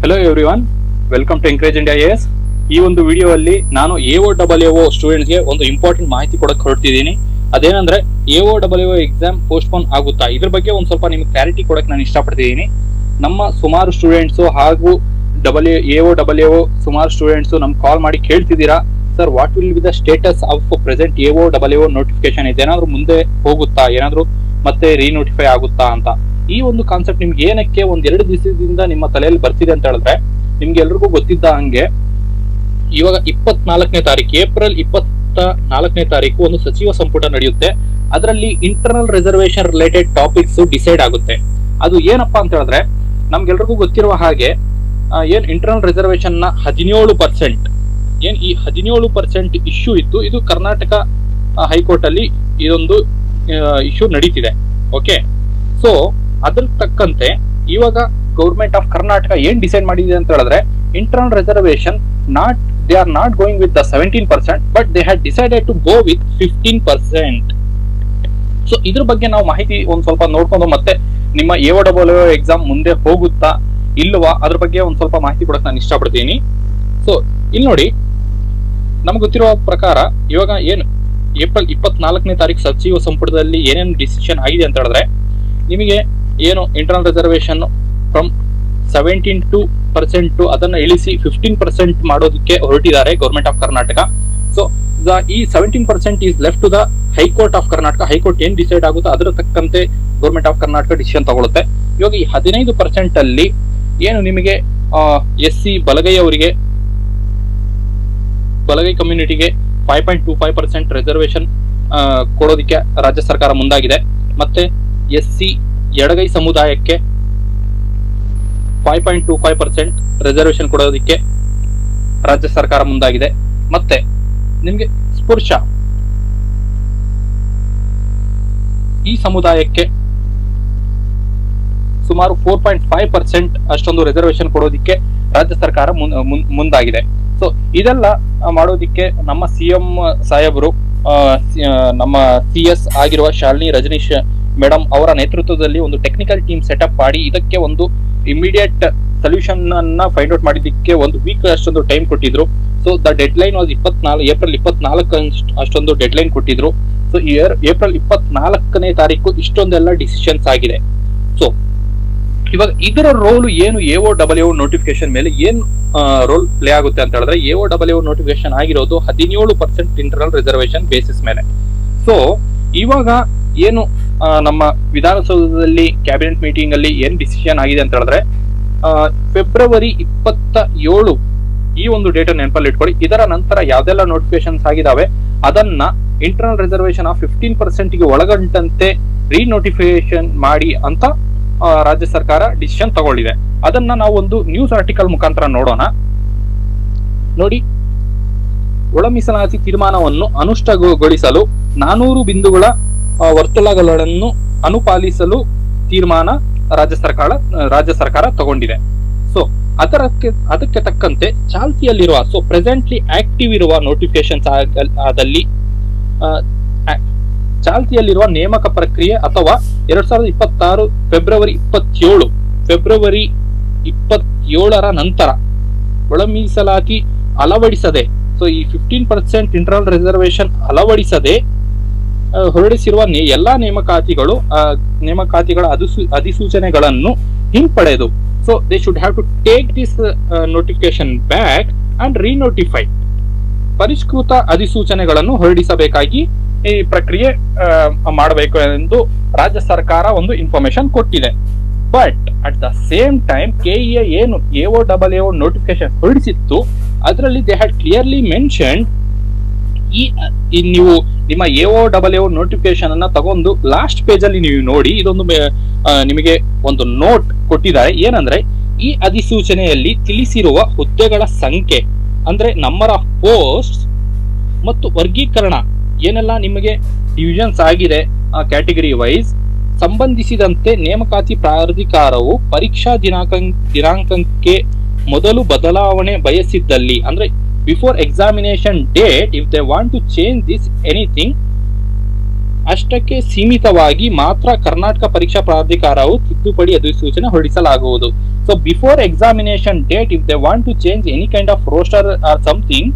Hello everyone, welcome to Encourage India IAS. ಈ ಒಂದು ವಿಡಿಯೋದಲ್ಲಿ ನಾನು AOAO ಸ್ಟೂಡೆಂಟ್ಸ್ ಗೆ ಒಂದು ಇಂಪಾರ್ಟೆಂಟ್ ಮಾಹಿತಿ ಕೊಡಕ್ಕೆ ಹೊರಟಿದ್ದೀನಿ. ಅದೇನಂದ್ರೆ AOAO ಎಕ್ಸಾಮ್ ಪೋಸ್ಟ್ಪೋನ್ ಆಗುತ್ತಾ, ಇದ್ರ ಬಗ್ಗೆ ಒಂದು ಸ್ವಲ್ಪ ನಿಮಗೆ ಕ್ಲಾರಿಟಿ ಕೊಡಕ್ಕೆ ನಾನು ಇಷ್ಟಪಡ್ತಿದ್ದೀನಿ. ನಮ್ಮ ಸುಮಾರು ಸ್ಟೂಡೆಂಟ್ಸ್ ಹಾಗೂ AOAO ಸುಮಾರು ಸ್ಟೂಡೆಂಟ್ಸ್ ನಮ್ಗೆ ಕಾಲ್ ಮಾಡಿ ಕೇಳ್ತಿದ್ದೀರಾ, sir what will be the status of present AOAO notification, ಇದೇನಾದ್ರೂ ಮುಂದೆ ಹೋಗುತ್ತಾ, ಏನಾದ್ರೂ ಮತ್ತೆ ರೀನೋಟಿಫೈ ಆಗುತ್ತಾ ಅಂತ. ಈ ಒಂದು ಕಾನ್ಸೆಪ್ಟ್ ನಿಮ್ಗೆ ಏನಕ್ಕೆ ಒಂದೆರಡು ದಿವಸದಿಂದ ನಿಮ್ಮ ತಲೆಯಲ್ಲಿ ಬರ್ತಿದೆ ಅಂತ ಹೇಳಿದ್ರೆ, ನಿಮ್ಗೆ ಎಲ್ರಿಗೂ ಗೊತ್ತಿದ್ದ ಹಂಗೆ ಇವಾಗ 24ನೇ ತಾರೀಕು ಏಪ್ರಿಲ್ 24ನೇ ತಾರೀಕು ಒಂದು ಸಚಿವ ಸಂಪುಟ ನಡೆಯುತ್ತೆ. ಅದರಲ್ಲಿ internal reservation related topics decide ಆಗುತ್ತೆ. ಅದು ಏನಪ್ಪಾ ಅಂತ ಹೇಳಿದ್ರೆ, ನಮ್ಗೆಲ್ರಿಗೂ ಗೊತ್ತಿರುವ ಹಾಗೆ ಏನ್ ಇಂಟರ್ನಲ್ ರಿಸರ್ವೇಶನ್ ನ 17% ಏನ್ ಈ 17% ಇಶ್ಯೂ ಇತ್ತು, ಇದು ಕರ್ನಾಟಕ ಹೈಕೋರ್ಟ್ ಅಲ್ಲಿ ಇದೊಂದು ಇಶ್ಯೂ ನಡೀತಿದೆ. ಓಕೆ, ಸೊ ಅದ್ರ ತಕ್ಕಂತೆ ಇವಾಗ ಗೌರ್ಮೆಂಟ್ ಆಫ್ ಕರ್ನಾಟಕ ಏನ್ ಡಿಸೈಡ್ ಮಾಡಿದೆ ಅಂತ ಹೇಳಿದ್ರೆ, internal reservation they are not going with the 17%, but they had decided to go with 15%. So ಇದ್ರ ಬಗ್ಗೆ ನಾವು ಮಾಹಿತಿ ಒಂದ್ ಸ್ವಲ್ಪ ನೋಡ್ಕೊಂಡು ಮತ್ತೆ ನಿಮ್ಮ AOAO ಎಕ್ಸಾಮ್ ಮುಂದೆ ಹೋಗುತ್ತಾ ಇಲ್ವಾ ಅದ್ರ ಬಗ್ಗೆ ಒಂದ್ ಸ್ವಲ್ಪ ಮಾಹಿತಿ ಕೊಡಕ್ ನಾನು ಇಷ್ಟಪಡ್ತೀನಿ. ಸೊ ಇಲ್ಲಿ ನೋಡಿ, ನಮ್ಗೆ ಗೊತ್ತಿರುವ ಪ್ರಕಾರ ಇವಾಗ ಏನು ಏಪ್ರಿಲ್ 24ನೇ ತಾರೀಕು ಸಚಿವ ಸಂಪುಟದಲ್ಲಿ ಏನೇನು ಡಿಸಿಷನ್ ಆಗಿದೆ ಅಂತ ಹೇಳಿದ್ರೆ, ನಿಮಗೆ ಏನು ಇಂಟರ್ನಲ್ ರಿಸರ್ವೇಶನ್ ಫ್ರಮ್ 17% ಅದನ್ನ ಇಳಿಸಿ 15% ಮಾಡೋದಕ್ಕೆ ಹೊರಟಿದ್ದಾರೆ ಗೌರ್ಮೆಂಟ್ ಆಫ್ ಕರ್ನಾಟಕ. ಸೊ ಈ 17% is left to the high court of Karnataka. High court ಏನ್ ಡಿಸೈಡ್ ಆಗುತ್ತೋ ಅದರ ತಕ್ಕಂತೆ ಗೌರ್ಮೆಂಟ್ ಆಫ್ ಕರ್ನಾಟಕ ಡಿಸಿಷನ್ ತಗೊಳುತ್ತೆ. ಇವಾಗ ಈ 15% ಅಲ್ಲಿ ಏನು ನಿಮಗೆ SC ಬಲಗೈ ಕಮ್ಯುನಿಟಿಗೆ 5.25% ರಿಸರ್ವೇಶನ್ ಕೊಡೋದಕ್ಕೆ ರಾಜ್ಯ ಸರ್ಕಾರ ಮುಂದಾಗಿದೆ. ಮತ್ತೆ SC ಎಡಗೈ ಸಮುದಾಯಕ್ಕೆ 5.25% ರಿಸರ್ವೇಶನ್ ಕೊಡೋದಕ್ಕೆ ರಾಜ್ಯ ಸರ್ಕಾರ ಮುಂದಾಗಿದೆ. ಮತ್ತೆ ನಿಮ್ಗೆ ಸ್ಪೃಶ್ಯ ಈ ಸಮುದಾಯಕ್ಕೆ ಸುಮಾರು 4.5% ಅಷ್ಟೊಂದು ರಿಸರ್ವೇಶನ್ ಕೊಡೋದಿಕ್ಕೆ ರಾಜ್ಯ ಸರ್ಕಾರ ಮುಂದಾಗಿದೆ. ಸೊ ಇದೆಲ್ಲ ಮಾಡೋದಿಕ್ಕೆ ನಮ್ಮ CM ಸಾಹೇಬರು, ನಮ್ಮ CS ಆಗಿರುವ ಶಾಲಿನಿ ರಜನೀಶ್ ಮೇಡಮ್ ಅವರ ನೇತೃತ್ವದಲ್ಲಿ ಒಂದು ಟೆಕ್ನಿಕಲ್ ಟೀಮ್ ಸೆಟಪ್ ಮಾಡಿ ಇದಕ್ಕೆ ಒಂದು ಇಮಿಡಿಯೇಟ್ ಸೊಲ್ಯೂಷನ್ ಅನ್ನ ಫೈಂಡ್ ಔಟ್ ಮಾಡಿದ್ದಕ್ಕೆ ಒಂದು ವೀಕ್ ಅಷ್ಟೊಂದು ಟೈಮ್ ಕೊಟ್ಟಿದ್ರು. So the dead line was April 24 ಅಷ್ಟೊಂದು ಡೆಡ್ ಲೈನ್ ಕೊಟ್ಟಿದ್ರು. ಸೊ ಏಪ್ರಿಲ್ 24ನೇ ತಾರೀಕು ಇಷ್ಟೊಂದೆಲ್ಲ ಡಿಸಿಷನ್ಸ್ ಆಗಿದೆ. ಸೊ ಇವಾಗ ಇದರ ರೋಲ್ ಏನು, AOAO ನೋಟಿಫಿಕೇಶನ್ ಮೇಲೆ ಏನ್ ರೋಲ್ ಪ್ಲೇ ಆಗುತ್ತೆ ಅಂತ ಹೇಳಿದ್ರೆ, AOAO ನೋಟಿಫಿಕೇಶನ್ ಆಗಿರೋದು 17% ಇಂಟರ್ನಲ್ ರಿಸರ್ವೇಶನ್ ಬೇಸಿಸ್ ಮೇಲೆ. ಸೊ ಇವಾಗ ಏನು ನಮ್ಮ ವಿಧಾನಸೌಧದಲ್ಲಿ ಕ್ಯಾಬಿನೆಟ್ ಮೀಟಿಂಗ್ ಅಲ್ಲಿ ಏನ್ ಡಿಸಿಷನ್ ಆಗಿದೆ ಅಂತ ಹೇಳಿದ್ರೆ, ಫೆಬ್ರವರಿ 27 ಈ ಒಂದು ಡೇಟ್ ನೆನಪಲ್ಲಿ ಇಟ್ಕೊಳ್ಳಿ. ಇದರ ನಂತರ ಯಾವ್ದೆಲ್ಲ ನೋಟಿಫಿಕೇಶನ್ಸ್ ಆಗಿದಾವೆ ಅದನ್ನ ಇಂಟರ್ನಲ್ ರಿಸರ್ವೇಶನ್ ಆಫ್ 15% ಗೆ ಒಳಗಂಟಂತೆ ರೀನೋಟಿಫಿಕೇಶನ್ ಮಾಡಿ ಅಂತ ರಾಜ್ಯ ಸರ್ಕಾರ ಡಿಸಿಷನ್ ತಗೊಂಡಿದೆ. ಅದನ್ನ ನಾವು ಒಂದು ನ್ಯೂಸ್ ಆರ್ಟಿಕಲ್ ಮುಖಾಂತರ ನೋಡೋಣ. ನೋಡಿ, ಒಳ ಮೀಸಲಾತಿ ತೀರ್ಮಾನವನ್ನು ಅನುಷ್ಠಾನಗೊಳಿಸಲು 400 ಬಿಂದುಗಳ ವರ್ತುಲಗಳನ್ನು ಅನುಪಾಲಿಸಲು ತೀರ್ಮಾನ ರಾಜ್ಯ ಸರ್ಕಾರ ತಗೊಂಡಿದೆ. ಸೊ ಅದಕ್ಕೆ ತಕ್ಕಂತೆ ಚಾಲ್ತಿಯಲ್ಲಿರುವ, ಸೊ ಪ್ರೆಸೆಂಟ್ಲಿ ಆಕ್ಟಿವ್ ಇರುವ ನೋಟಿಫಿಕೇಶನ್ಸ್ ಆದಲ್ಲಿ ಚಾಲ್ತಿಯಲ್ಲಿರುವ ನೇಮಕ ಪ್ರಕ್ರಿಯೆ ಅಥವಾ 2026 ಫೆಬ್ರವರಿ 27ರ ನಂತರ ಒಳ ಮೀಸಲಾತಿ ಅಳವಡಿಸದೆ, ಸೊ ಈ 15% ಇಂಟರ್ನಲ್ ರಿಸರ್ವೇಶನ್ ಅಳವಡಿಸದೆ ಹೊರಡಿಸಿರುವ ಎಲ್ಲಾ ನೇಮಕಾತಿಗಳ ಅಧಿಸೂಚನೆಗಳನ್ನು ಹಿಂಪಡೆದು, so they should have to take this notification back and renotify, ಪರಿಷ್ಕೃತ ಅಧಿಸೂಚನೆಗಳನ್ನು ಹೊರಡಿಸಬೇಕಾಗಿ ಈ ಪ್ರಕ್ರಿಯೆ ಮಾಡಬೇಕು ಎಂದು ರಾಜ್ಯ ಸರ್ಕಾರ ಒಂದು ಇನ್ಫಾರ್ಮೇಶನ್ ಕೊಟ್ಟಿದೆ. But at the same time KEA ಏನು AOAO ನೋಟಿಫಿಕೇಶನ್ ಹೊರಡಿಸಿತ್ತು ಅದರಲ್ಲಿ ದೇ ಹ್ಯಾಡ್ ಕ್ಲಿಯರ್ಲಿ ಮೆನ್ಷನ್, ನೀವು ನಿಮ್ಮ AOAO ನೋಟಿಫಿಕೇಶನ್ ಅನ್ನ ತಗೊಂಡು ಲಾಸ್ಟ್ ಪೇಜ್ ಅಲ್ಲಿ ನೀವು ನೋಡಿ, ಇದೊಂದು ನಿಮಗೆ ಒಂದು ನೋಟ್ ಕೊಟ್ಟಿದ್ದಾರೆ. ಏನಂದ್ರೆ, ಈ ಅಧಿಸೂಚನೆಯಲ್ಲಿ ತಿಳಿಸಿರುವ ಹುದ್ದೆಗಳ ಸಂಖ್ಯೆ ಅಂದ್ರೆ ನಂಬರ್ ಆಫ್ ಪೋಸ್ಟ್ ಮತ್ತು ವರ್ಗೀಕರಣ ಏನೆಲ್ಲ ನಿಮಗೆ ಡಿವಿಷನ್ಸ್ ಆಗಿದೆ ಕ್ಯಾಟಗರಿ ವೈಸ್ ಸಂಬಂಧಿಸಿದಂತೆ ನೇಮಕಾತಿ ಪ್ರಾಧಿಕಾರವು ಪರೀಕ್ಷಾ ದಿನಾಂಕಕ್ಕೆ ಮೊದಲು ಬದಲಾವಣೆ ಬಯಸಿದ್ದಲ್ಲಿ, ಅಂದ್ರೆ before examination date, if they want to change this anything ಅಷ್ಟಕ್ಕೆ ಸೀಮಿತವಾಗಿ ಮಾತ್ರ ಕರ್ನಾಟಕ ಪರೀಕ್ಷಾ ಪ್ರಾಧಿಕಾರವು ತಿದ್ದುಪಡಿ ಅಧಿಸೂಚನೆ ಹೊರಡಿಸಲಾಗುವುದು. So before examination date if they want to change any kind of roster or something,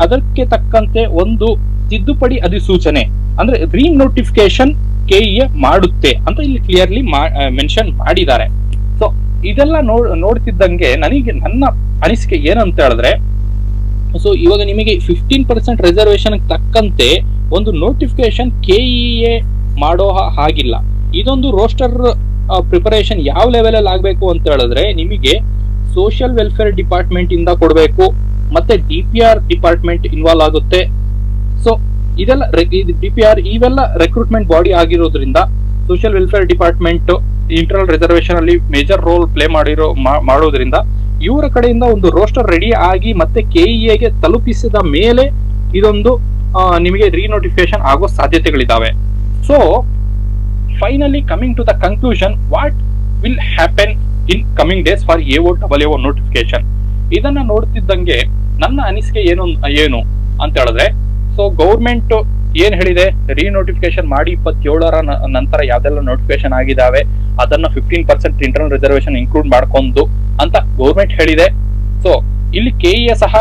ಅದಕ್ಕೆ ತಕ್ಕಂತೆ ಒಂದು ತಿದ್ದುಪಡಿ ಅಧಿಸೂಚನೆ ಅಂದ್ರೆ ರೀನೋಟಿಫಿಕೇಶನ್ ಕೆಇಎ ಮಾಡುತ್ತೆ ಅಂತ ಇಲ್ಲಿ ಕ್ಲಿಯರ್ಲಿ ಮೆನ್ಷನ್ ಮಾಡಿದ್ದಾರೆ. ಸೊ ಇದೆಲ್ಲ ನೋಡ್ತಿದ್ದಂಗೆ ನನ್ನ ಅನಿಸಿಕೆ ಏನಂತ ಹೇಳಿದ್ರೆ, ಸೊ ಇವಾಗ ನಿಮಗೆ 15% ರಿಸರ್ವೇಶನ್ ತಕ್ಕಂತೆ ಒಂದು ನೋಟಿಫಿಕೇಶನ್ ಕೆಇಎ ಮಾಡೋ ಹಾಗಿಲ್ಲ. ಇದೊಂದು ರೋಸ್ಟರ್ ಪ್ರಿಪರೇಷನ್ ಯಾವ ಲೆವೆಲ್ ಅಲ್ಲಿ ಆಗ್ಬೇಕು ಅಂತ ಹೇಳಿದ್ರೆ, ನಿಮಗೆ ಸೋಷಿಯಲ್ ವೆಲ್ಫೇರ್ ಡಿಪಾರ್ಟ್ಮೆಂಟ್ ಇಂದ ಕೊಡಬೇಕು, ಮತ್ತೆ DPR ಡಿಪಾರ್ಟ್ಮೆಂಟ್ ಇನ್ವಾಲ್ವ್ ಆಗುತ್ತೆ. ಸೊ ಇದೆಲ್ಲ DPR ಇವೆಲ್ಲ ರೆಕ್ರೂಟ್ಮೆಂಟ್ ಬಾಡಿ ಆಗಿರೋದ್ರಿಂದ social welfare department internal reservation ಅಲ್ಲಿ ಮೇಜರ್ ರೋಲ್ ಪ್ಲೇ ಮಾಡೋದ್ರಿಂದ ಇವರ ಕಡೆಯಿಂದ ಒಂದು ರೋಸ್ಟರ್ ರೆಡಿ ಆಗಿ ಮತ್ತೆ ಕೆಇಎಗೆ ತಲುಪಿಸಿದ ಮೇಲೆ ಇದೊಂದು ನಿಮಗೆ ರೀನೋಟಿಫಿಕೇಶನ್ ಆಗೋ ಸಾಧ್ಯತೆಗಳಿದಾವೆ. So finally coming to the conclusion, what will happen in coming days for AO notification. ಇದನ್ನ ನೋಡ್ತಿದ್ದಂಗೆ ನನ್ನ ಅನಿಸಿಕೆ ಏನು ಅಂತ ಹೇಳಿದ್ರೆ, ಸೊ ಗೌರ್ಮೆಂಟ್ ಏನ್ ಹೇಳಿದೆ, ರೀನೋಟಿಫಿಕೇಶನ್ ಮಾಡಿ 27ರ ನಂತರ ಯಾವ್ದೆಲ್ಲ ನೋಟಿಫಿಕೇಶನ್ ಆಗಿದಾವೆ ಅದನ್ನ 15% ಇಂಟರ್ನಲ್ ರಿಸರ್ವೇಶನ್ ಇನ್ಕ್ಲೂಡ್ ಮಾಡ್ಕೊಂಡು ಅಂತ ಗೌರ್ಮೆಂಟ್ ಹೇಳಿದೆ. ಸೊ ಇಲ್ಲಿ ಕೆಇಎ ಸಹ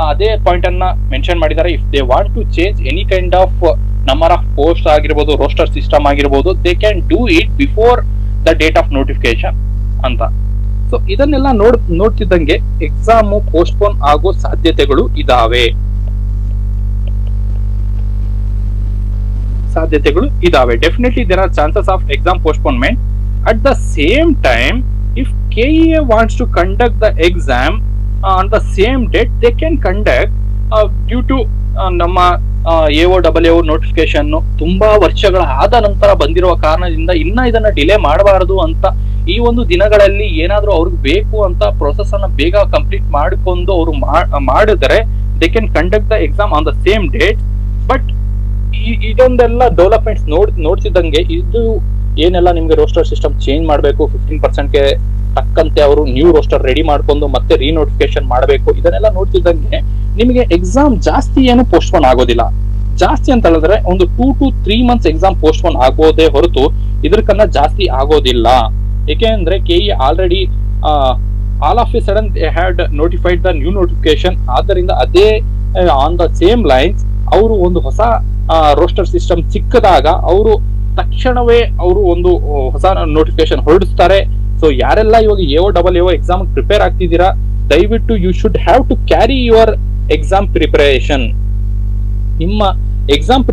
ಅದೇ ಪಾಯಿಂಟ್ ಅನ್ನ ಮೆನ್ಷನ್ ಮಾಡಿದ್ದಾರೆ. If they want to change any kind of number of post ಆಗಿರ್ಬೋದು, ರೋಸ್ಟರ್ ಸಿಸ್ಟಮ್ ಆಗಿರ್ಬೋದು, they can do it before the date of notification ಅಂತ. ಸೊ ಇದನ್ನೆಲ್ಲ ನೋಡ್ತಿದ್ದಂಗೆ ಎಕ್ಸಾಮ್ ಪೋಸ್ಟ್ಪೋನ್ ಆಗೋ ಸಾಧ್ಯತೆಗಳು ಇದಾವೆ. Definitely there are chances of exam postponement. At the same time, if KEA wants to conduct the exam on the same date, they can conduct due to ನಮ್ಮ AO notification ತುಂಬಾ ವರ್ಷಗಳ ಆದ ನಂತರ ಬಂದಿರುವ ಕಾರಣದಿಂದ ಇನ್ನ ಇದನ್ನ ಡಿಲೇ ಮಾಡಬಾರದು ಅಂತ ಈ ಒಂದು ದಿನಗಳಲ್ಲಿ ಏನಾದ್ರೂ ಅವ್ರಿಗೆ ಬೇಕು ಅಂತ ಪ್ರೊಸೆಸ್ ಅನ್ನ ಬೇಗ ಕಂಪ್ಲೀಟ್ ಮಾಡಿಕೊಂಡು ಅವರು ಮಾಡಿದ್ರೆ they can conduct the exam on the same date. But ಇದೊಂದೆಲ್ಲ ಡೆವಲಪ್ಮೆಂಟ್ಸ್ ನೋಡ್ತಿದ್ದಂಗೆ ಇದು ಏನೆಲ್ಲ ನಿಮ್ಗೆ ರೋಸ್ಟರ್ ಸಿಸ್ಟಮ್ ಚೇಂಜ್ ಮಾಡಬೇಕು, 15%ಗೆ ತಕ್ಕಂತೆ ಅವರು ನ್ಯೂ ರೋಸ್ಟರ್ ರೆಡಿ ಮಾಡ್ಕೊಂಡು ಮತ್ತೆ ರೀನೋಟಿಫಿಕೇಶನ್ ಮಾಡಬೇಕು, ಇದನ್ನೆಲ್ಲ ನೋಡ್ತಿದ್ದಂಗೆ ನಿಮಗೆ ಎಕ್ಸಾಮ್ ಜಾಸ್ತಿ ಏನು ಪೋಸ್ಟ್ಪೋನ್ ಆಗೋದಿಲ್ಲ. ಜಾಸ್ತಿ ಅಂತ ಹೇಳಿದ್ರೆ ಒಂದು 2 to 3 months ಎಕ್ಸಾಮ್ ಪೋಸ್ಟ್ಪೋನ್ ಆಗೋದೇ ಹೊರತು ಇದಕ್ಕನ್ನ ಜಾಸ್ತಿ ಆಗೋದಿಲ್ಲ. ಏಕೆಂದ್ರೆ KE already all of a sudden they had notified the new notification. ಆದ್ದರಿಂದ ಅದೇ ಆನ್ ದ ಸೇಮ್ ಲೈನ್ಸ್ ಅವರು ಒಂದು ಹೊಸ ರೋಸ್ಟರ್ ಸಿಸ್ಟಮ್ ಸಿಕ್ಕದಾಗ ಅವರು ತಕ್ಷಣವೇ ಅವರು ಒಂದು ಹೊಸ ನೋಟಿಫಿಕೇಶನ್ ಹೊರಡಿಸ್ತಾರೆ. ಸೊ ಯಾರೆಲ್ಲ ಇವಾಗ AO ಎಕ್ಸಾಮ್ ಪ್ರಿಪೇರ್ ಆಗ್ತಿದ್ದೀರಾ, ದಯವಿಟ್ಟು you should have to carry your exam preparation. ನಿಮ್ಮ ಎಕ್ಸಾಮ್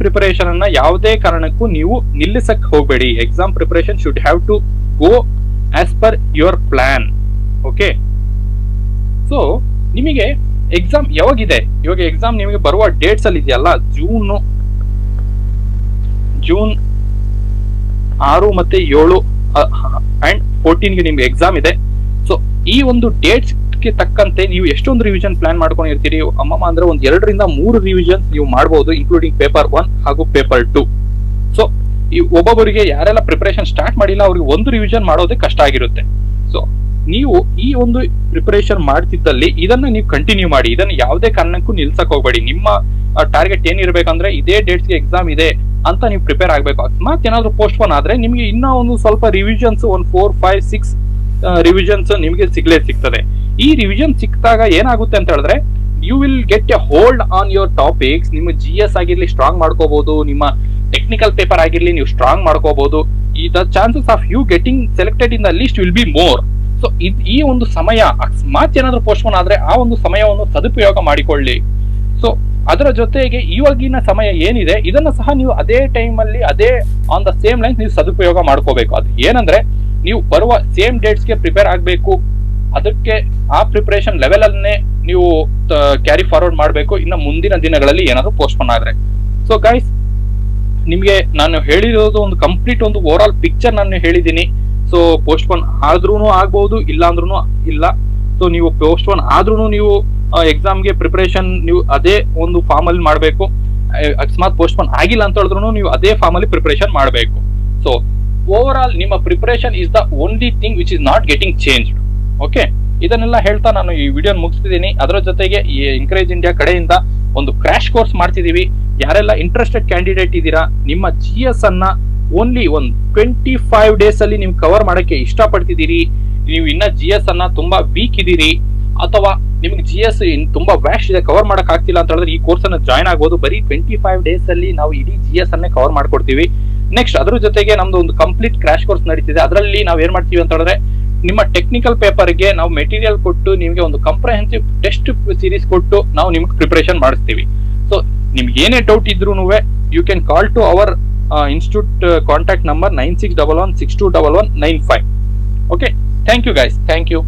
ಪ್ರಿಪರೇಷನ್ ಅನ್ನ ಯಾವುದೇ ಕಾರಣಕ್ಕೂ ನೀವು ನಿಲ್ಲಿಸಕ್ ಹೋಗಬೇಡಿ. Exam preparation should have to go as per your plan. Okay, so ನಿಮಗೆ ಎಕ್ಸಾಮ್ ಯಾವಾಗಿದೆ, ಇವಾಗ ಎಕ್ಸಾಮ್ ನಿಮಗೆ ಬರುವ ಡೇಟ್ಸ್ ಅಲ್ಲಿ ಇದೆಯಲ್ಲ, ಜೂನ್ 6 ಮತ್ತೆ 7 ಅಂಡ್ 14ಗೆ ನಿಮ್ಗೆ ಎಕ್ಸಾಮ್ ಇದೆ. ಸೊ ಈ ಒಂದು ಡೇಟ್ಸ್ ಗೆ ತಕ್ಕಂತೆ ನೀವು ಎಷ್ಟೊಂದು ರಿವಿಷನ್ ಪ್ಲಾನ್ ಮಾಡ್ಕೊಂಡಿರ್ತೀರಿ ಅಮ್ಮಮ್ಮ ಅಂದ್ರೆ ಒಂದ್ 2 ರಿಂದ 3 ರಿವಿಷನ್ ನೀವು ಮಾಡಬಹುದು, ಇನ್ಕ್ಲೂಡಿಂಗ್ ಪೇಪರ್ 1 ಹಾಗೂ ಪೇಪರ್ 2. ಸೊ ಈ ಒಬ್ಬೊಬ್ಬರಿಗೆ ಯಾರೆಲ್ಲ ಪ್ರಿಪರೇಷನ್ ಸ್ಟಾರ್ಟ್ ಮಾಡಿಲ್ಲ ಅವ್ರಿಗೆ ಒಂದು ರಿವಿಷನ್ ಮಾಡೋದೇ ಕಷ್ಟ ಆಗಿರುತ್ತೆ. ಸೊ ನೀವು ಈ ಒಂದು ಪ್ರಿಪರೇಷನ್ ಮಾಡ್ತಿದ್ದಲ್ಲಿ ಇದನ್ನ ನೀವು ಕಂಟಿನ್ಯೂ ಮಾಡಿ, ಇದನ್ನ ಯಾವುದೇ ಕಾರಣಕ್ಕೂ ನಿಲ್ಸಕ್ ಹೋಗ್ಬೇಡಿ. ನಿಮ್ಮ ಟಾರ್ಗೆಟ್ ಏನಿರ್ಬೇಕಂದ್ರೆ ಇದೇ ಡೇಟ್ಸ್ಗೆ ಎಕ್ಸಾಮ್ ಇದೆ ಅಂತ ನೀವು ಪ್ರಿಪೇರ್ ಆಗ್ಬೇಕು. ಅಕಸ್ಮಾತ್ ಏನಾದ್ರು ಪೋಸ್ಟ್ಪೋನ್ ಆದ್ರೆ ನಿಮ್ಗೆ ಇನ್ನೂ ಒಂದು ಸ್ವಲ್ಪ ರಿವಿಷನ್ಸ್, ಒಂದು 4, 5, 6 ರಿವಿಷನ್ಸ್ ನಿಮಗೆ ಸಿಗ್ತದೆ. ಈ ರಿವಿಷನ್ ಸಿಕ್ಕಿದಾಗ ಏನಾಗುತ್ತೆ ಅಂತ ಹೇಳಿದ್ರೆ you will get a hold on your topics. ನಿಮ್ಮ GS ಆಗಿರ್ಲಿ ಸ್ಟ್ರಾಂಗ್ ಮಾಡ್ಕೋಬಹುದು, ನಿಮ್ಮ ಟೆಕ್ನಿಕಲ್ ಪೇಪರ್ ಆಗಿರ್ಲಿ ನೀವು ಸ್ಟ್ರಾಂಗ್ ಮಾಡ್ಕೋಬಹುದು. The chances of you getting selected in the list will be more. So ಈ ಒಂದು ಸಮಯ ಅಕಸ್ಮಾತ್ ಏನಾದ್ರೂ ಪೋಸ್ಟ್ಪೋನ್ ಆದ್ರೆ ಆ ಒಂದು ಸಮಯವನ್ನು ಸದುಪಯೋಗ ಮಾಡಿಕೊಳ್ಳಿ. ಸೊ ಅದರ ಜೊತೆಗೆ ಇವಾಗಿನ ಸಮಯ ಏನಿದೆ ಇದನ್ನ ಸಹ ನೀವು ಅದೇ ಟೈಮ್ ಅಲ್ಲಿ ಅದೇ ಆನ್ ದ ಸೇಮ್ ಲೈನ್ ನೀವು ಸದುಪಯೋಗ ಮಾಡ್ಕೋಬೇಕು. ಅದು ಏನಂದ್ರೆ ನೀವು ಬರುವ ಸೇಮ್ ಡೇಟ್ಸ್ಗೆ ಪ್ರಿಪೇರ್ ಆಗಬೇಕು. ಅದಕ್ಕೆ ಆ ಪ್ರಿಪರೇಷನ್ ಲೆವೆಲ್ ಅನ್ನೇ ನೀವು ಕ್ಯಾರಿ ಫಾರ್ವರ್ಡ್ ಮಾಡಬೇಕು ಇನ್ನು ಮುಂದಿನ ದಿನಗಳಲ್ಲಿ ಏನಾದ್ರು ಪೋಸ್ಟ್ಪೋನ್ ಆದ್ರೆ. ಸೊ ಗೈಸ್, ನಿಮ್ಗೆ ನಾನು ಹೇಳಿರೋದು ಒಂದು ಕಂಪ್ಲೀಟ್ ಒಂದು ಓವರ್ ಆಲ್ ಪಿಕ್ಚರ್ ನಾನು ಹೇಳಿದ್ದೀನಿ. ಸೊ ಪೋಸ್ಟ್ಪೋನ್ ಆದ್ರೂ ಆಗ್ಬಹುದು, ಇಲ್ಲ ಅಂದ್ರೂ ಇಲ್ಲ. ಸೊ ನೀವು ಪೋಸ್ಟ್ಪೋನ್ ಆದ್ರೂ ನೀವು ಎಕ್ಸಾಮ್ಗೆ ಪ್ರಿಪರೇಷನ್ ನೀವು ಅದೇ ಒಂದು ಫಾರ್ಮ್ ಅಲ್ಲಿ ಮಾಡಬೇಕು. ಅಕಸ್ಮಾತ್ ಪೋಸ್ಟ್ಪೋನ್ ಆಗಿಲ್ಲ ಅಂತ ಹೇಳಿದ್ರು ನೀವು ಅದೇ ಫಾರ್ಮ್ ಅಲ್ಲಿ ಪ್ರಿಪರೇಷನ್ ಮಾಡಬೇಕು. ಸೊ ಓವರ್ ಆಲ್ ನಿಮ್ಮ preparation is the only thing which is not getting changed. Okay, ಇದನ್ನೆಲ್ಲ ಹೇಳ್ತಾ ನಾನು ಈ ವಿಡಿಯೋ ಮುಗಿಸ್ತಿದ್ದೀನಿ. ಅದರ ಜೊತೆಗೆ ಈ ಎನ್ಕರೇಜ್ ಇಂಡಿಯಾ ಕಡೆಯಿಂದ ಒಂದು ಕ್ರಾಶ್ ಕೋರ್ಸ್ ಮಾಡ್ತಿದೀವಿ. ಯಾರೆಲ್ಲ ಇಂಟ್ರೆಸ್ಟೆಡ್ ಕ್ಯಾಂಡಿಡೇಟ್ ಇದ್ದೀರಾ, ನಿಮ್ಮ GS ಅನ್ನ ಓನ್ಲಿ ಒಂದು 25 ಡೇಸ್ ಅಲ್ಲಿ ನೀವು ಕವರ್ ಮಾಡಕ್ಕೆ ಇಷ್ಟಪಡ್ತಿದ್ದೀರಿ, ನೀವು ಇನ್ನ GS ಅನ್ನ ತುಂಬಾ ವೀಕ್ ಇದ್ದೀರಿ, ಅಥವಾ ನಿಮ್ಗೆ GS ತುಂಬಾ ವ್ಯಾಸ್ಟ್ ಇದೆ ಕವರ್ ಮಾಡಕ್ ಆಗ್ತಿಲ್ಲ ಅಂತ ಹೇಳಿದ್ರೆ ಈ ಕೋರ್ಸ್ ಅನ್ನ ಜಾಯ್ನ್ ಆಗ್ಬೋದು. ಬರೀ 25 ಡೇಸ್ ಅಲ್ಲಿ ನಾವು ಇಡೀ GS ಅನ್ನೇ ಕವರ್ ಮಾಡ್ಕೊಡ್ತೀವಿ. ನೆಕ್ಸ್ಟ್ ಅದ್ರ ಜೊತೆಗೆ ನಮ್ದು ಒಂದು ಕಂಪ್ಲೀಟ್ ಕ್ರಾಶ್ ಕೋರ್ಸ್ ನಡೀತಿದೆ. ಅದರಲ್ಲಿ ನಾವ್ ಏನ್ ಮಾಡ್ತೀವಿ ಅಂತ ಹೇಳಿದ್ರೆ ನಿಮ್ಮ ಟೆಕ್ನಿಕಲ್ ಪೇಪರ್ಗೆ ನಾವು ಮೆಟೀರಿಯಲ್ ಕೊಟ್ಟು ನಿಮ್ಗೆ ಒಂದು ಕಂಪ್ರಹೆನ್ಸಿವ್ ಟೆಸ್ಟ್ ಸೀರೀಸ್ ಕೊಟ್ಟು ನಾವು ನಿಮ್ಗೆ ಪ್ರಿಪರೇಷನ್ ಮಾಡಿಸ್ತೀವಿ. ಸೊ ನಿಮ್ಗೆ ಏನೇ ಡೌಟ್ ಇದ್ರೂ you can call to our institute contact number 9611621195. Okay, thank you guys, thank you.